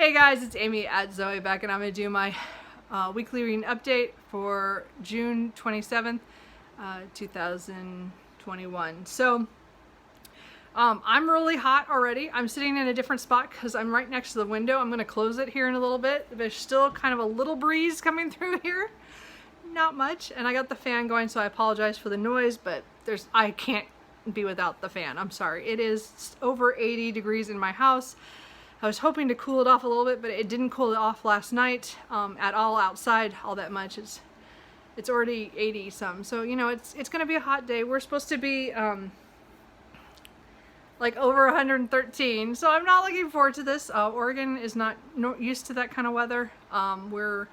Hey guys, it's Amy at Zoe back, and I'm going to do my weekly reading update for June 27th, 2021. So, I'm really hot already. I'm sitting in a different spot because I'm right next to the window. I'm going to close it here in a little bit. There's still kind of a little breeze coming through here. Not much. And I got the fan going, so I apologize for the noise, but I can't be without the fan. I'm sorry. It is over 80 degrees in my house. I was hoping to cool it off a little bit, but it didn't cool it off last night at all outside all that much. It's already 80 some, so you know it's gonna be a hot day. We're supposed to be like over 113, so I'm not looking forward to this. Oregon is not used to that kind of weather. We're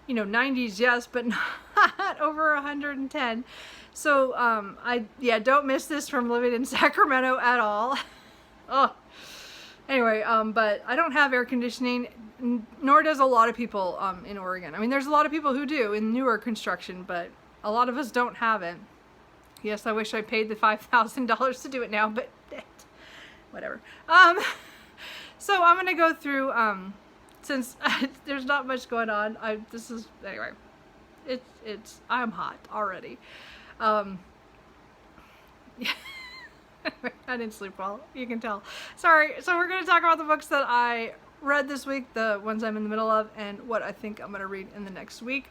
90s, yes, but not over 110. So I don't miss this from living in Sacramento at all. Oh. Anyway, but I don't have air conditioning, nor does a lot of people in Oregon. I mean, there's a lot of people who do in newer construction, but a lot of us don't have it. Yes, I wish I paid the $5,000 to do it now, but whatever. So I'm gonna go through, since there's not much going on. Anyway, I'm hot already. I didn't sleep well, you can tell. Sorry. So we're going to talk about the books that I read this week, the ones I'm in the middle of, and what I think I'm going to read in the next week.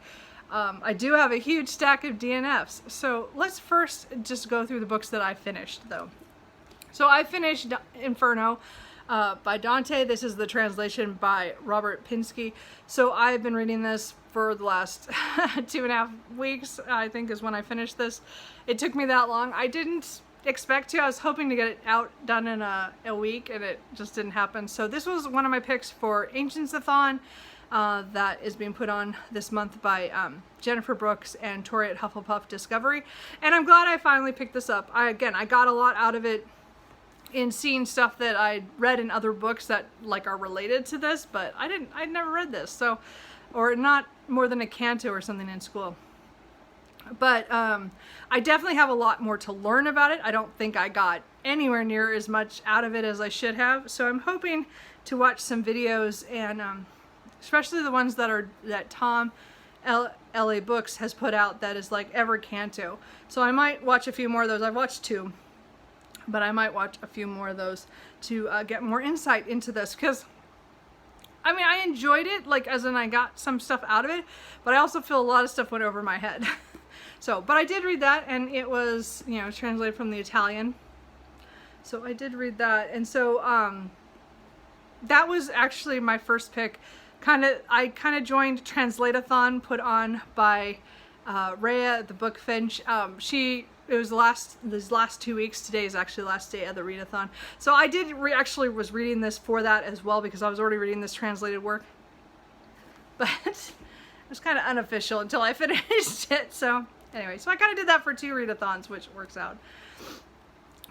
I do have a huge stack of DNFs. So let's first just go through the books that I finished, though. So I finished Inferno by Dante. This is the translation by Robert Pinsky. So I've been reading this for the last 2.5 weeks, I think is when I finished this. It took me that long. I didn't expect to. I was hoping to get it done in a week, and it just didn't happen. So this was one of my picks for Ancientsathon that is being put on this month by Jennifer Brooks and Tori at Hufflepuff Discovery, and I'm glad I finally picked this up. I got a lot out of it in seeing stuff that I'd read in other books that are related to this, but I'd never read this, so, or not more than a canto or something in school. But I definitely have a lot more to learn about it. I don't think I got anywhere near as much out of it as I should have. So I'm hoping to watch some videos, and especially the ones that Tom L.A. Books has put out that is like every canto. So I might watch a few more of those. I've watched 2, but I might watch a few more of those to get more insight into this, because I mean, I enjoyed it, as in I got some stuff out of it, but I also feel a lot of stuff went over my head. So, but I did read that, and it was, translated from the Italian. So I did read that, and so that was actually my first pick. I kind of joined Translateathon put on by Reija, the book Finch. It was these last 2 weeks. Today is actually the last day of the readathon. So I did actually was reading this for that as well, because I was already reading this translated work. But it was kind of unofficial until I finished it. So anyway, so I kind of did that for 2 readathons, which works out.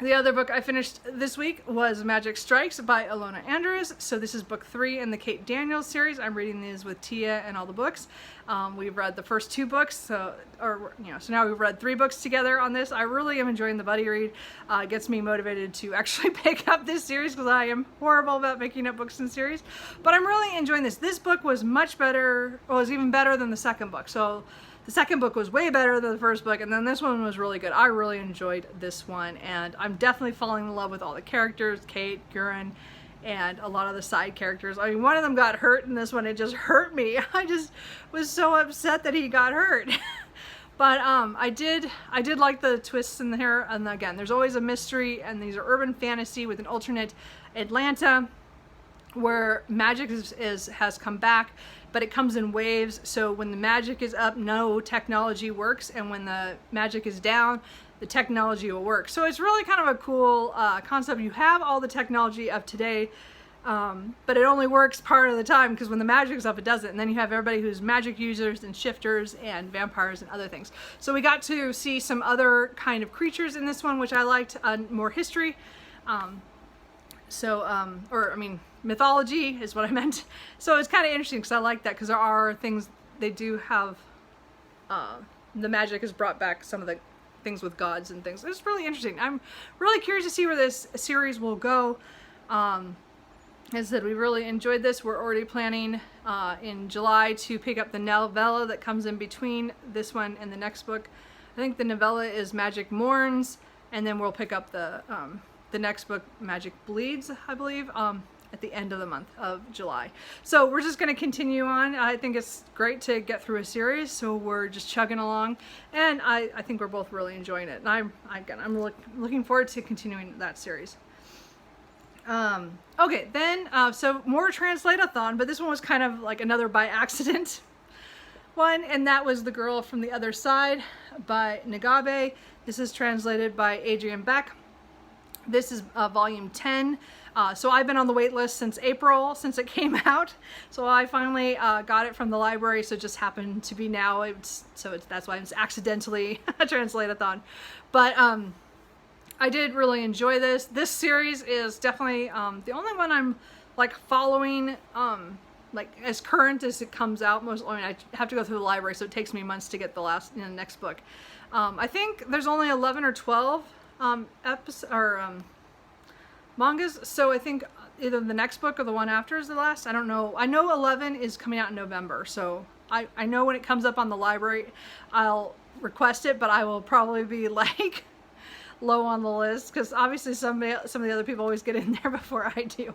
The other book I finished this week was Magic Strikes by Ilona Andrews. So this is book 3 in the Kate Daniels series. I'm reading these with Tia and all the books. We've read the first 2 books, so now we've read 3 books together on this. I really am enjoying the buddy read. It gets me motivated to actually pick up this series, because I am horrible about picking up books in series. But I'm really enjoying this. This book was much better, was even better than the second book. So the second book was way better than the first book, and then this one was really good. I really enjoyed this one, and I'm definitely falling in love with all the characters, Kate, Gurin, and a lot of the side characters. I mean, one of them got hurt in this one. It just hurt me. I just was so upset that he got hurt. But I did like the twists in here, and again, there's always a mystery, and these are urban fantasy with an alternate Atlanta where magic has come back, but it comes in waves. So when the magic is up, no technology works, and when the magic is down, the technology will work. So it's really kind of a cool concept. You have all the technology of today, but it only works part of the time, because when the magic's up, it doesn't. And then you have everybody who's magic users and shifters and vampires and other things. So we got to see some other kind of creatures in this one, which I liked. More history. Mythology is what I meant. So it's kind of interesting, because I like that, because there are things, they do have, the magic has brought back some of the things with gods and things. It's really interesting. I'm really curious to see where this series will go. as I said, we really enjoyed this. We're already planning in July to pick up the novella that comes in between this one and the next book. I think the novella is Magic Mourns, and then we'll pick up the next book, Magic Bleeds, I believe, at the end of the month of July. So we're just going to continue on. I think it's great to get through a series, so we're just chugging along, and I think we're both really enjoying it. And I'm looking forward to continuing that series. Okay, then, so more Translateathon, but this one was kind of like another by accident one, and that was The Girl from the Other Side by Nagabe. This is translated by Adrienne Beck. This is volume 10. So I've been on the wait list since April, since it came out. So I finally got it from the library, so it just happened to be now. That's why it's accidentally a Translateathon. But I did really enjoy this. This series is definitely the only one I'm like following like as current as it comes out. I have to go through the library, so it takes me months to get the next book. I think there's only 11 or 12 mangas, so I think either the next book or the one after is the last. I don't know. I know 11 is coming out in November, so I know when it comes up on the library, I'll request it, but I will probably be like low on the list, because obviously some of the other people always get in there before I do.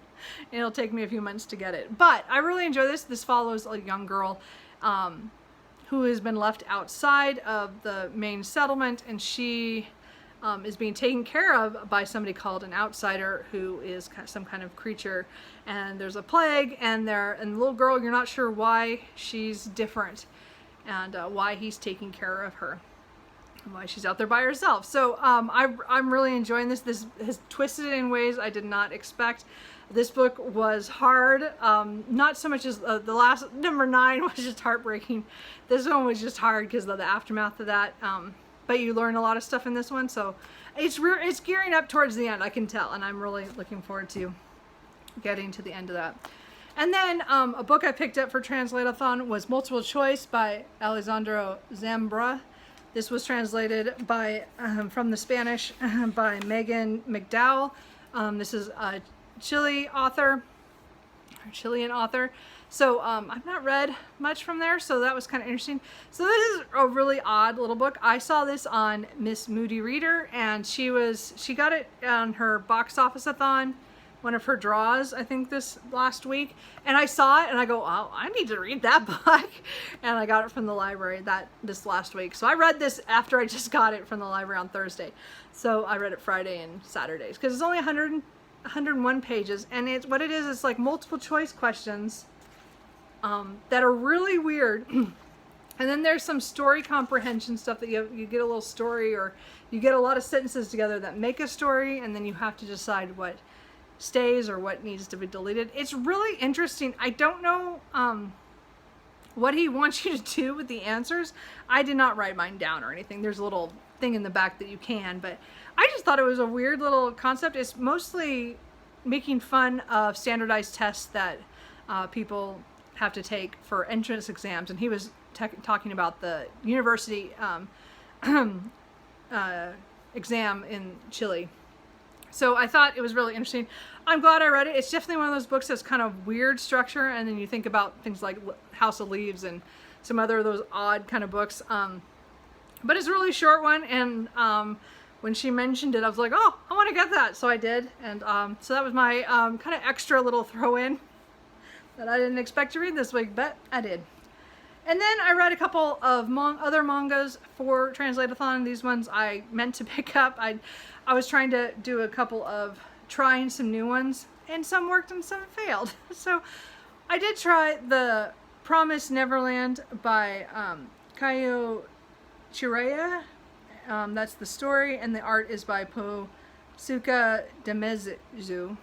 It'll take me a few months to get it, but I really enjoy this. This follows a young girl who has been left outside of the main settlement, and she is being taken care of by somebody called an outsider, who is some kind of creature, and there's a plague, and the little girl, you're not sure why she's different, and why he's taking care of her, and why she's out there by herself. So I'm really enjoying this. This has twisted it in ways I did not expect. This book was hard, not so much as the last, number 9 was just heartbreaking. This one was just hard because of the aftermath of that. But you learn a lot of stuff in this one, so it's gearing up towards the end, I can tell, and I'm really looking forward to getting to the end of that. And then a book I picked up for Translateathon was Multiple Choice by Alejandro Zambra. This was translated by from the Spanish by Megan McDowell. This is a Chilean author. So I've not read much from there, so that was kind of interesting. So this is a really odd little book. I saw this on Miss Moody Reader, and she got it on her box office-a-thon, one of her draws, I think, this last week. And I saw it and I go, oh, I need to read that book. And I got it from the library this last week. So I read this after I just got it from the library on Thursday. So I read it Friday and Saturdays, because it's only 101 pages, and it's like multiple choice questions that are really weird. And then there's some story comprehension stuff that you get a little story, or you get a lot of sentences together that make a story, and then you have to decide what stays or what needs to be deleted. It's really interesting. I don't know what he wants you to do with the answers. I did not write mine down or anything. There's a little thing in the back that you can, but I just thought it was a weird little concept. It's mostly making fun of standardized tests that people have to take for entrance exams, and he was talking about the university exam in Chile. So I thought it was really interesting. I'm glad I read it. It's definitely one of those books that's kind of weird structure, and then you think about things like House of Leaves and some other of those odd kind of books. But it's a really short one, and when she mentioned it, I was like, oh, I want to get that. So I did, and so that was my kind of extra little throw-in that I didn't expect to read this week, but I did. And then I read a couple of other mangas for Translateathon. These ones I meant to pick up. I was trying to do a couple of trying some new ones, and some worked and some failed. So I did try The Promised Neverland by Kayo Chiraya. That's the story, and the art is by Posuka Demezu.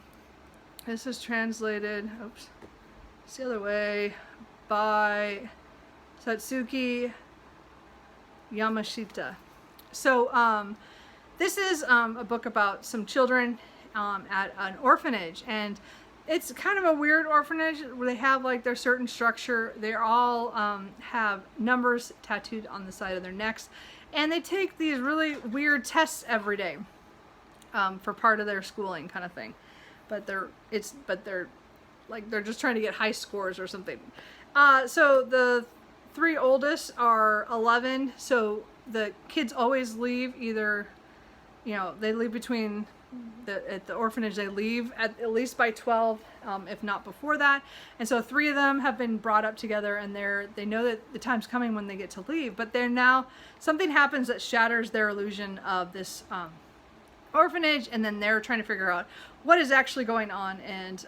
This is translated, oops, it's the other way, by Satsuki Yamashita. So this is a book about some children at an orphanage, and it's kind of a weird orphanage where they have like their certain structure. They all have numbers tattooed on the side of their necks, and they take these really weird tests every day for part of their schooling kind of thing. But they're like they're just trying to get high scores or something. So the 3 oldest are 11, so the kids always leave either, you know, they leave between at the orphanage, they leave at least by 12, if not before that. And so 3 of them have been brought up together, and they know that the time's coming when they get to leave, but they're now, something happens that shatters their illusion of this orphanage, and then they're trying to figure out what is actually going on and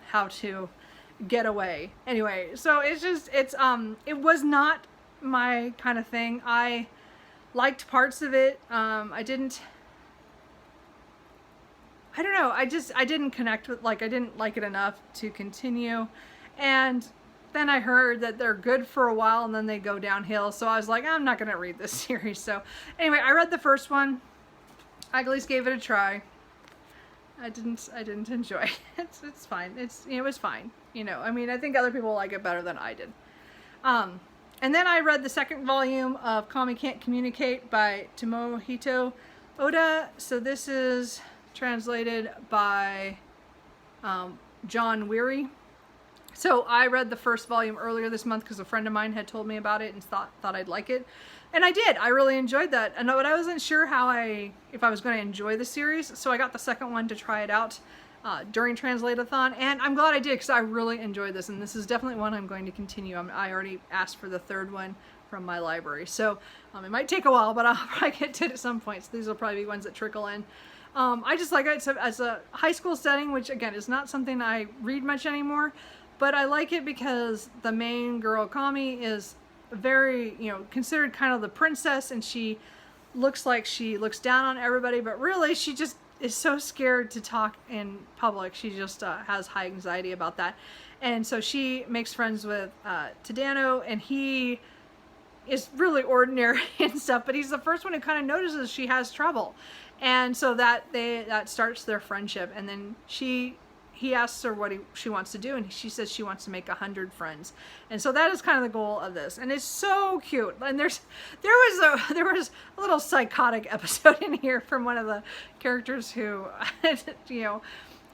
how to get away. Anyway, so it's it was not my kind of thing. I liked parts of it. I don't know, I didn't connect with, like, I didn't like it enough to continue. And then I heard that they're good for a while and then they go downhill, so I was like, I'm not gonna read this series. So anyway, I read the first one. I at least gave it a try. I didn't enjoy it. It's fine. It was fine. You know, I mean, I think other people like it better than I did. And then I read the second volume of Kami Can't Communicate by Tomohito Oda. So this is translated by John Weary. So I read the first volume earlier this month because a friend of mine had told me about it and thought I'd like it. And I did. I really enjoyed that. But I wasn't sure if I was going to enjoy the series, so I got the second one to try it out during Translateathon, and I'm glad I did because I really enjoyed this, and this is definitely one I'm going to continue. I already asked for the third one from my library, so it might take a while, but I'll probably get to it at some point. So these will probably be ones that trickle in. I just like it as a high school setting, which again is not something I read much anymore, but I like it because the main girl, Kami, is very, you know, considered kind of the princess, and she looks like she looks down on everybody, but really she just is so scared to talk in public. She just has high anxiety about that. And so she makes friends with Tadano, and he is really ordinary and stuff, but he's the first one who kind of notices she has trouble. And so that starts their friendship. And then he asks her what she wants to do, and she says she wants to make 100 friends. And so that is kind of the goal of this, and it's so cute. And there was a little psychotic episode in here from one of the characters who you know,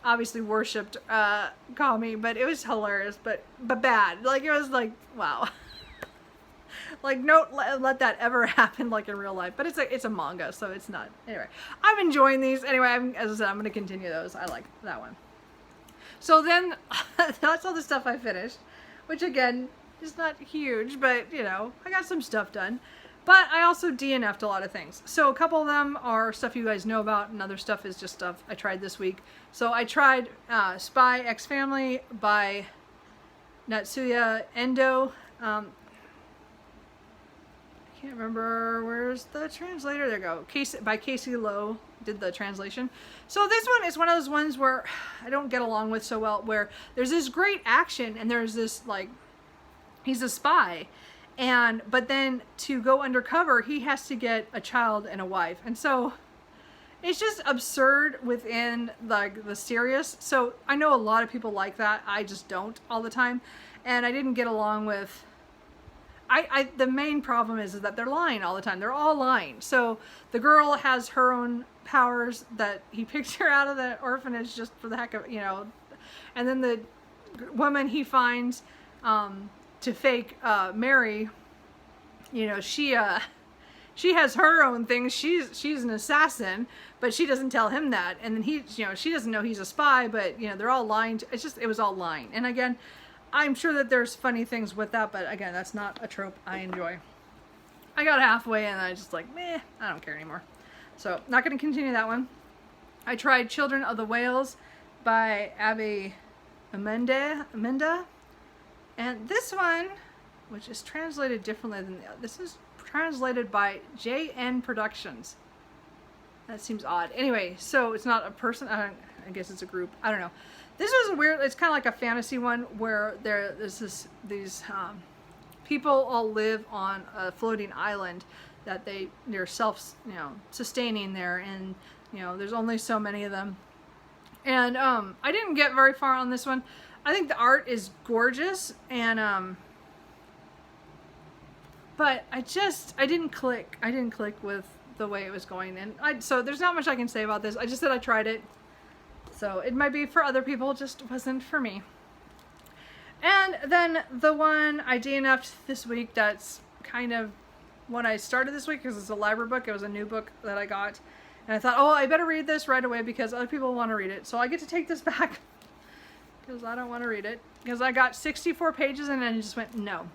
obviously worshipped Kami, but it was hilarious, but bad. Like, it was like, wow. Like, don't let that ever happen, like, in real life. But it's a manga, so it's not. Anyway, I'm enjoying these. Anyway, as I said, I'm going to continue those. I like that one. So then, that's all the stuff I finished, which again is not huge, but you know, I got some stuff done. But I also DNF'd a lot of things. So a couple of them are stuff you guys know about, and other stuff is just stuff I tried this week. So I tried Spy X Family by Natsuya Endo. I can't remember, where's the translator? There you go. By Casey Lowe did the translation. So this one is one of those ones where I don't get along with so well, where there's this great action and there's this, like, he's a spy, but then to go undercover he has to get a child and a wife, and so it's just absurd within, like, the serious. So I know a lot of people like that. I just don't all the time, and I didn't get along with the main problem is that they're lying all the time. They're all lying. So the girl has her own powers that he picked her out of the orphanage just for the heck of, you know, and then the woman he finds to fake Mary, you know, she has her own things. She's an assassin, but she doesn't tell him that. And then she doesn't know he's a spy, but you know, they're all lying. It was all lying. And again, I'm sure that there's funny things with that, but again, that's not a trope I enjoy. I got halfway and I just like, meh, I don't care anymore. So, not going to continue that one. I tried Children of the Whales by Abby Amenda. And this one, which is translated differently than the other, this is translated by JN Productions. That seems odd. Anyway, so it's not a person, I guess it's a group, I don't know. This was a weird, it's kind of like a fantasy one where these people all live on a floating island that they're sustaining there, and you know, there's only so many of them. And I didn't get very far on this one. I think the art is gorgeous, and but I didn't click with the way it was going, and so there's not much I can say about this. I just said I tried it. So it might be for other people, just wasn't for me. then the one I DNF'd this week, that's kind of what I started this week because it's a library book. It was a new book that I got. And I thought, oh, I better read this right away because other people want to read it. So I get to take this back because I don't want to read it. Because I got 64 pages and then just went, no.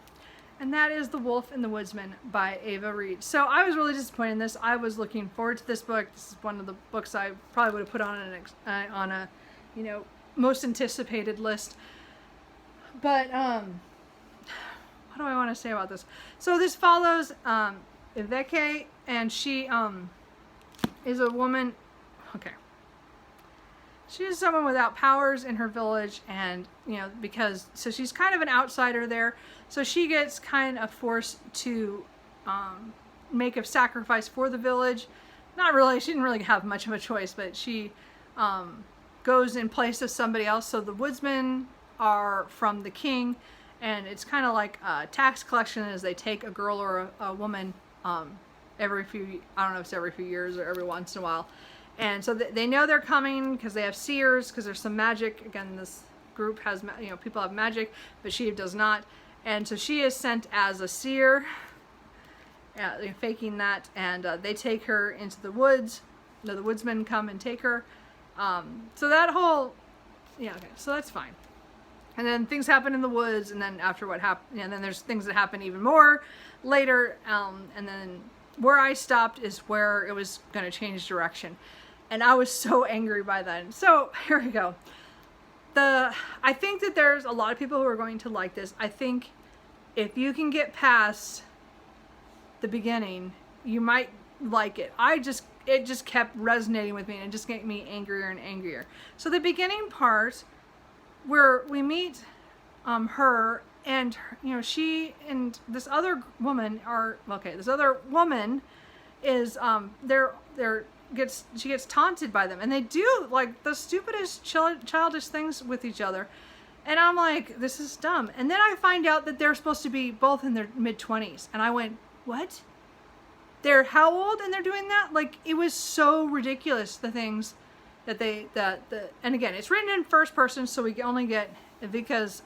And that is The Wolf and the Woodsman by Ava Reid. So I was really disappointed in this. I was looking forward to this book. This is one of the books I probably would have put on a you know, most anticipated list. But what do I want to say about this? So this follows Iveke, and she is a woman. Okay. She is someone without powers in her village, and you know, so she's kind of an outsider there. So she gets kind of forced to make a sacrifice for the village. Not really, she didn't really have much of a choice, but she goes in place of somebody else. So the woodsmen are from the king, and it's kind of like a tax collection as they take a girl or a woman every few, I don't know if it's every few years or every once in a while. And so they know they're coming because they have seers, because there's some magic. Again, this group has, you know, people have magic, but she does not. And so she is sent as a seer, faking that, and they take her into the woods. The woodsmen come and take her. So that whole, yeah, okay, so that's fine. And then things happen in the woods, and then after what happened, and then there's things that happen even more later. And then where I stopped is where it was going to change direction. And I was so angry by that. So here we go. I think that there's a lot of people who are going to like this. I think if you can get past the beginning, you might like it. It just kept resonating with me, and it just made me angrier and angrier. So the beginning part where we meet her, and you know, she and this other woman are, okay, this other woman is she gets taunted by them, and they do like the stupidest childish things with each other, and I'm like, this is dumb. And then I find out that they're supposed to be both in their mid-20s, and I went, what? They're how old and they're doing that? Like, it was so ridiculous, the things that and again, it's written in first person, so we only get Vika's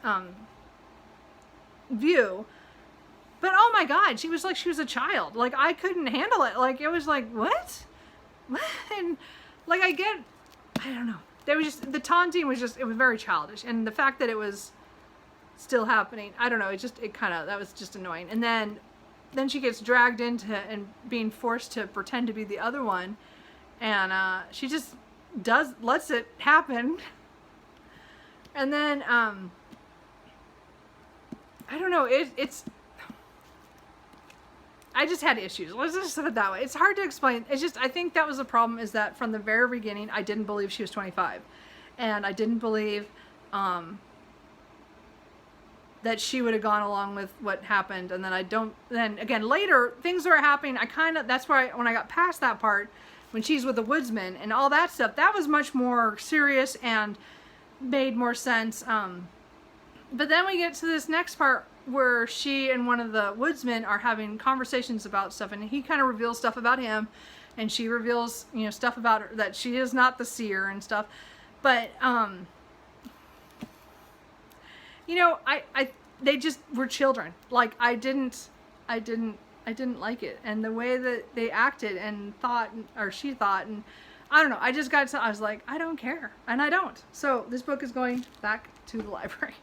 view. But oh my god, she was like, she was a child. Like, I couldn't handle it. Like, it was like, what? And like, I don't know. There was just, the taunting was just, it was very childish. And the fact that it was still happening, I don't know, that was just annoying. And then she gets dragged into and being forced to pretend to be the other one. And she just lets it happen. And then, I don't know, I just had issues. Let's just put it that way. It's hard to explain. It's just, I think that was the problem, is that from the very beginning, I didn't believe she was 25. And I didn't believe that she would have gone along with what happened. And then again, later, things were happening. That's why when I got past that part, when she's with the woodsman and all that stuff, that was much more serious and made more sense. But then we get to this next part where she and one of the woodsmen are having conversations about stuff, and he kind of reveals stuff about him, and she reveals, you know, stuff about her, that she is not the seer and stuff. But you know, they just were children. Like, I didn't like it, and the way that they acted and thought, or she thought, and I don't know, I was like, I don't care, and I don't. So this book is going back to the library.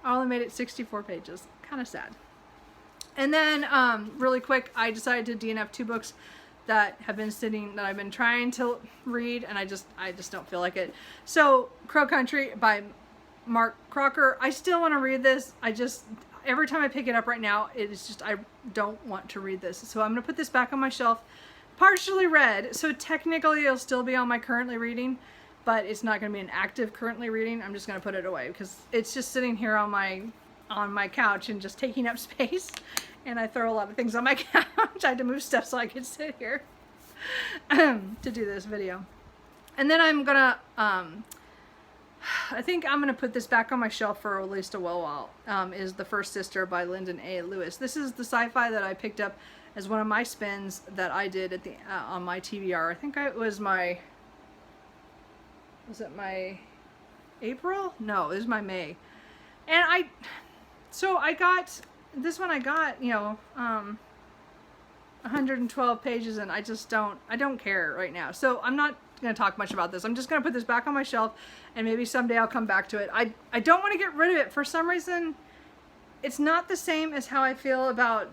I only made it 64 pages. Kind of sad. And then, really quick, I decided to DNF 2 books that have been sitting, that I've been trying to read, and I just don't feel like it. So, Crow Country by Mark Crocker. I still want to read this. Every time I pick it up right now, I don't want to read this. So I'm going to put this back on my shelf, partially read. So technically it'll still be on my currently reading, but it's not going to be an active currently reading. I'm just going to put it away because it's just sitting here on my couch and just taking up space. And I throw a lot of things on my couch. I had to move stuff so I could sit here to do this video. And then I'm going to, I think I'm going to put this back on my shelf for at least a while, is The First Sister by Lyndon A. Lewis. This is the sci-fi that I picked up as one of my spins that I did at on my TBR. I think it was my April? No, it was my May. And So I got, this one I got, 112 pages, and I don't care right now. So I'm not going to talk much about this. I'm just going to put this back on my shelf, and maybe someday I'll come back to it. I don't want to get rid of it. For some reason, it's not the same as how I feel about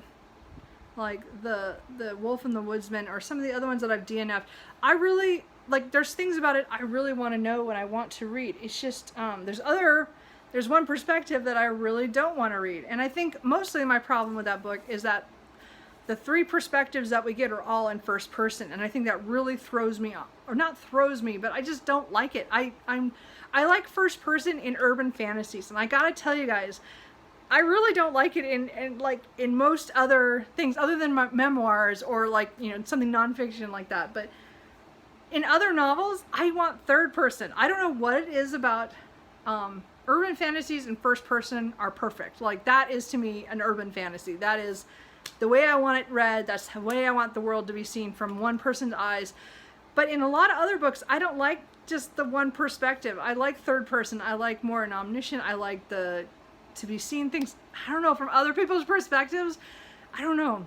like the Wolf and the Woodsman or some of the other ones that I've DNF'd. I really, like, there's things about it I really want to know and I want to read. It's just, there's one perspective that I really don't want to read. And I think mostly my problem with that book is that the 3 perspectives that we get are all in first person. And I think that really throws me off. Or not throws me, but I just don't like it. I like first person in urban fantasies. And I gotta tell you guys, I really don't like it in most other things other than my memoirs or like, something nonfiction like that. But in other novels, I want third person. I don't know what it is about urban fantasies in first person are perfect. Like, that is to me an urban fantasy. That is the way I want it read. That's the way I want the world to be seen, from one person's eyes. But in a lot of other books, I don't like just the one perspective. I like third person. I like more an omniscient. I like to be seeing things, I don't know, from other people's perspectives. I don't know.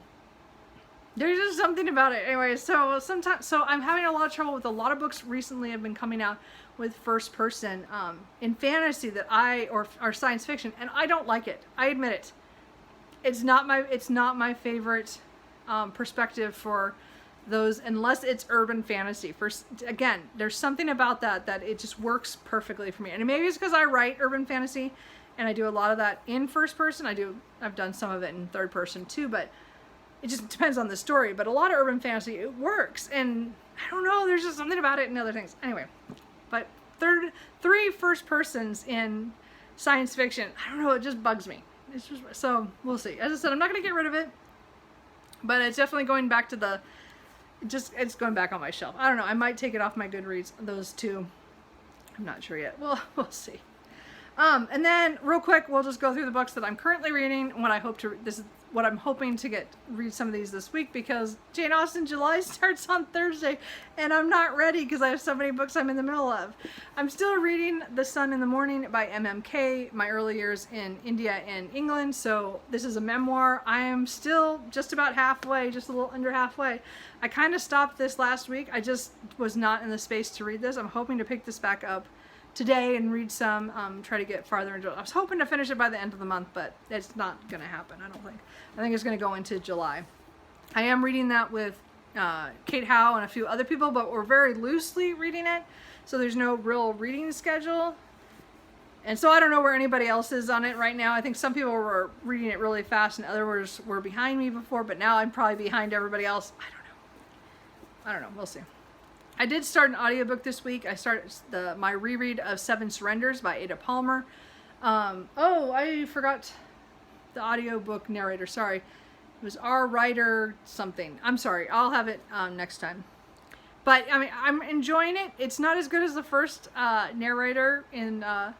There's just something about it. Anyway, so I'm having a lot of trouble with a lot of books recently have been coming out with first person in fantasy that or science fiction, and I don't like it. I admit it. It's not my favorite perspective for those, unless it's urban fantasy. Again, there's something about that it just works perfectly for me. And maybe it's because I write urban fantasy and I do a lot of that in first person. I've done some of it in third person too, but it just depends on the story. But a lot of urban fantasy, it works, and I don't know, there's just something about it and other things. Anyway, but 3 first persons in science fiction, I don't know, it just bugs me. It's just, so we'll see. As I said, I'm not going to get rid of it, but it's definitely going back to it's going back on my shelf. I don't know, I might take it off my Goodreads, those 2. I'm not sure yet. Well, we'll see. And then real quick, we'll just go through the books that I'm currently reading. This is what I'm hoping to read some of these this week, because Jane Austen July starts on Thursday and I'm not ready because I have so many books I'm in the middle of. I'm still reading The Sun in the Morning by MMK, my early years in India and England. So this is a memoir. I am still just about halfway, just a little under halfway. I kind of stopped this last week. I just was not in the space to read this. I'm hoping to pick this back up today and read some, try to get farther into it. I was hoping to finish it by the end of the month, but it's not going to happen, I don't think. I think it's going to go into July. I am reading that with Kate Howe and a few other people, but we're very loosely reading it, so there's no real reading schedule. And so I don't know where anybody else is on it right now. I think some people were reading it really fast and others were behind me before, but now I'm probably behind everybody else. I don't know. We'll see. I did start an audiobook this week. I started my reread of 7 Surrenders by Ada Palmer. I forgot the audiobook narrator. Sorry. It was our writer something. I'm sorry. I'll have it next time. But, I mean, I'm enjoying it. It's not as good as the first narrator in the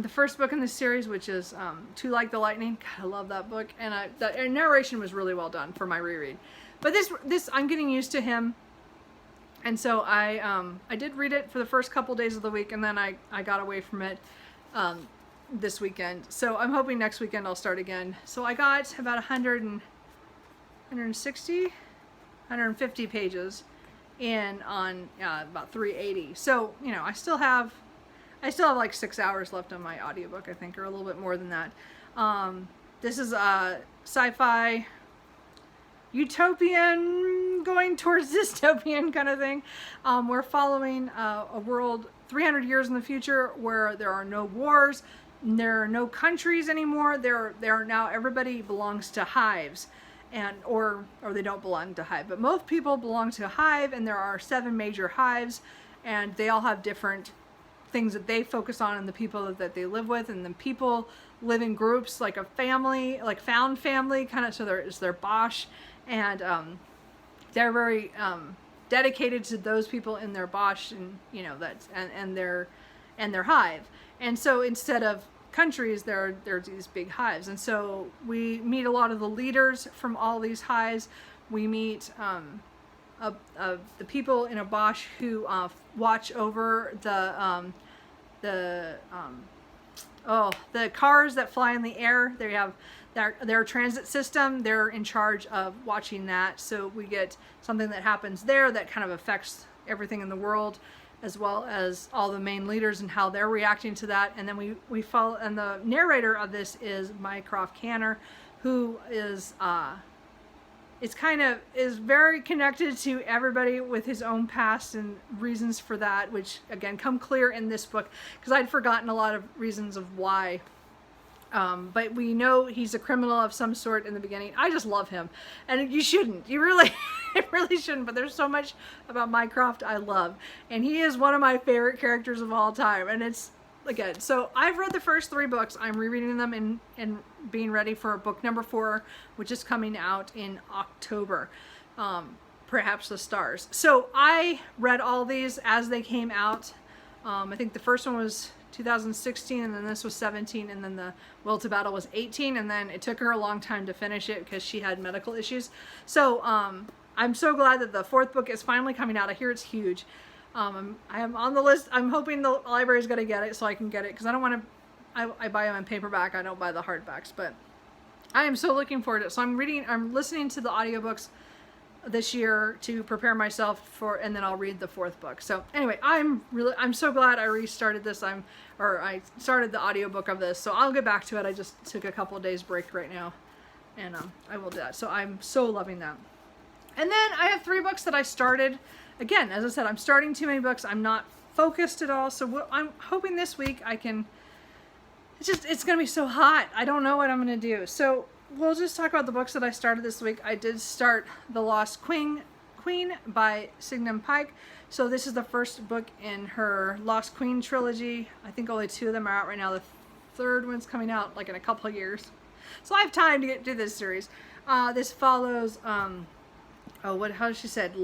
first book in the series, which is Too Like the Lightning. God, I love that book. And the narration was really well done for my reread. But this I'm getting used to him. And so I did read it for the first couple days of the week, and then I got away from it this weekend. So I'm hoping next weekend I'll start again. So I got about 150 pages in on about 380. So, I still have like 6 hours left on my audiobook, I think, or a little bit more than that. This is a sci-fi utopian going towards dystopian kind of thing. We're following a world 300 years in the future where there are no wars, there are no countries anymore. There are now, everybody belongs to hives, or they don't belong to hive, but most people belong to a hive, and there are 7 major hives, and they all have different things that they focus on and the people that they live with, and the people live in groups like a family, like found family kind of. So there's their Bosch, and they're very dedicated to those people in their Bosch, and and their hive. And so instead of countries, there's these big hives, and so we meet a lot of the leaders from all these hives. We meet the people in a Bosch who watch over the Oh, the cars that fly in the air, they have their transit system. They're in charge of watching that. So we get something that happens there that kind of affects everything in the world, as well as all the main leaders and how they're reacting to that. And then we follow, and the narrator of this is Mycroft Canner, who is is very connected to everybody with his own past and reasons for that, which again come clear in this book, because I'd forgotten a lot of reasons of why. But we know he's a criminal of some sort in the beginning. I just love him, and you shouldn't. You really, really shouldn't. But there's so much about Mycroft I love, and he is one of my favorite characters of all time. And it's again, so I've read the first 3 books. I'm rereading them and being ready for book number 4, which is coming out in October. Perhaps the Stars. So I read all these as they came out. I think the first one was 2016, and then this was 17, and then the Will to Battle was 18, and then it took her a long time to finish it because she had medical issues. So I'm so glad that the 4th book is finally coming out. I hear it's huge. I am on the list. I'm hoping the library is going to get it so I can get it, because I don't want to, I buy them in paperback. I don't buy the hardbacks, but I am so looking forward to it. So I'm listening to the audiobooks this year to prepare myself for, and then I'll read the 4th book. So anyway, I'm so glad I restarted this. I started the audiobook of this, so I'll get back to it. I just took a couple of days break right now, and I will do that. So I'm so loving that. And then I have 3 books that I started. Again, as I said, I'm starting too many books. I'm not focused at all. So what I'm hoping this week I can, it's going to be so hot. I don't know what I'm going to do. So we'll just talk about the books that I started this week. I did start The Lost Queen by Signum Pike. So this is the first book in her Lost Queen trilogy. I think only 2 of them are out right now. The 3rd one's coming out like in a couple of years. So I have time to get to this series. This follows, how she said?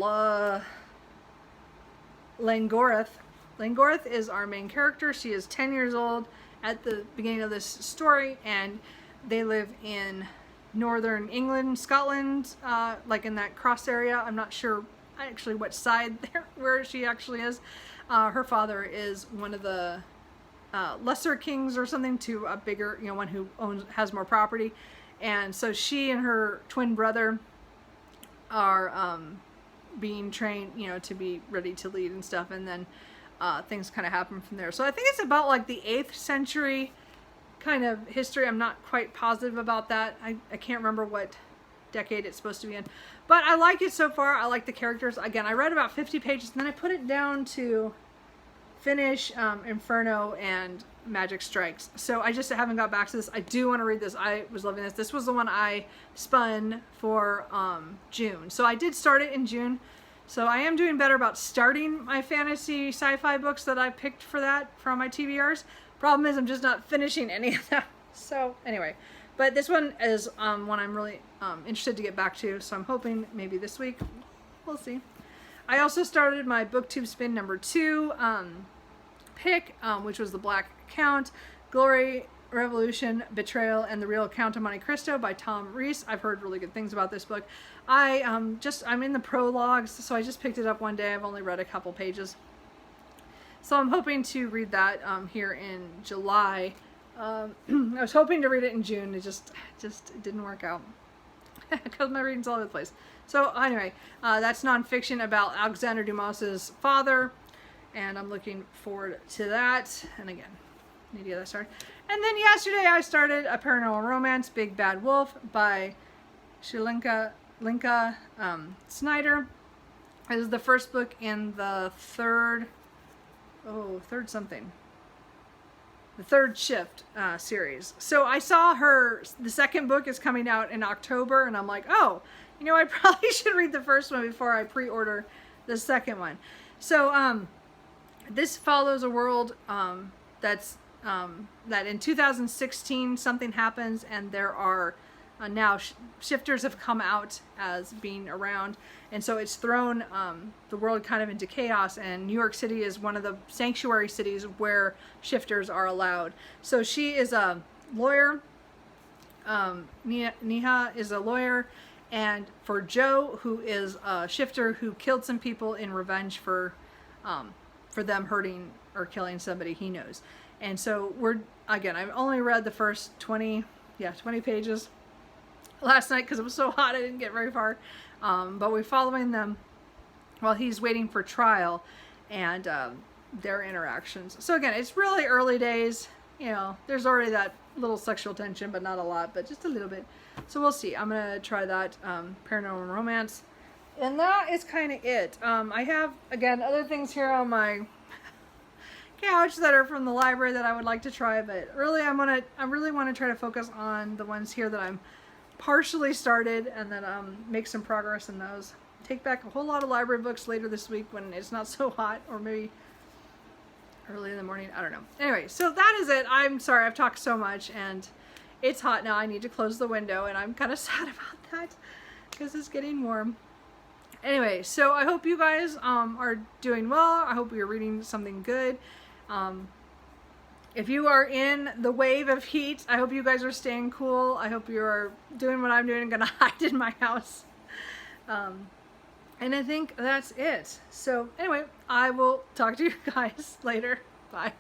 Langorith. Langorith is our main character. She is 10 years old at the beginning of this story, and they live in northern England, Scotland, like in that cross area. I'm not sure actually which side there, where she actually is. Her father is one of the lesser kings or something to a bigger, one who has more property. And so she and her twin brother are being trained, to be ready to lead and stuff. And then things kind of happen from there. So I think it's about like the 8th century kind of history. I'm not quite positive about that. I can't remember what decade it's supposed to be in, but I like it so far. I like the characters. Again, I read about 50 pages, and then I put it down to finish Inferno and Magic Strikes. So I just haven't got back to this. I do want to read this. I was loving this. This was the one I spun for June. So I did start it in June. So I am doing better about starting my fantasy sci-fi books that I picked for that from my TBRs. Problem is I'm just not finishing any of them. So anyway, but this one is one I'm really interested to get back to. So I'm hoping maybe this week. We'll see. I also started my BookTube spin number 2 pick, which was The Black Count, Glory, Revolution, Betrayal, and The Real Count of Monte Cristo by Tom Rees. I've heard really good things about this book. I'm in the prologues, so I just picked it up one day. I've only read a couple pages. So I'm hoping to read that here in July. I was hoping to read it in June. It just didn't work out because my reading's all over the place. So anyway, that's nonfiction about Alexander Dumas's father, and I'm looking forward to that. And again, need to get that started. And then yesterday I started A Paranormal Romance, Big Bad Wolf by Linka Snyder. This is the first book in the third shift series. So I saw the second book is coming out in October, and I'm like, oh, I probably should read the first one before I pre-order the second one. So this follows a world that in 2016 something happens, and there are now shifters have come out as being around, and so it's thrown the world kind of into chaos, and New York City is one of the sanctuary cities where shifters are allowed. So she is a lawyer, Neha is a lawyer, and for Joe, who is a shifter who killed some people in revenge for them hurting or killing somebody he knows. And so again, I've only read the first 20 pages last night because it was so hot I didn't get very far. But we're following them while he's waiting for trial and their interactions. So again, it's really early days. You know, there's already that little sexual tension, but not a lot, but just a little bit. So we'll see. I'm going to try that paranormal romance. And that is kind of it. I have, again, other things here on my couch that are from the library that I would like to try, but really I really want to try to focus on the ones here that I'm partially started, and then make some progress in those. Take back a whole lot of library books later this week when it's not so hot, or maybe early in the morning. I don't know. Anyway, so that is it. I'm sorry I've talked so much, and it's hot now. I need to close the window, and I'm kind of sad about that because it's getting warm. Anyway, so I hope you guys are doing well. I hope you're reading something good. If you are in the wave of heat, I hope you guys are staying cool. I hope you are doing what I'm doing and gonna hide in my house. And I think that's it. So anyway, I will talk to you guys later. Bye.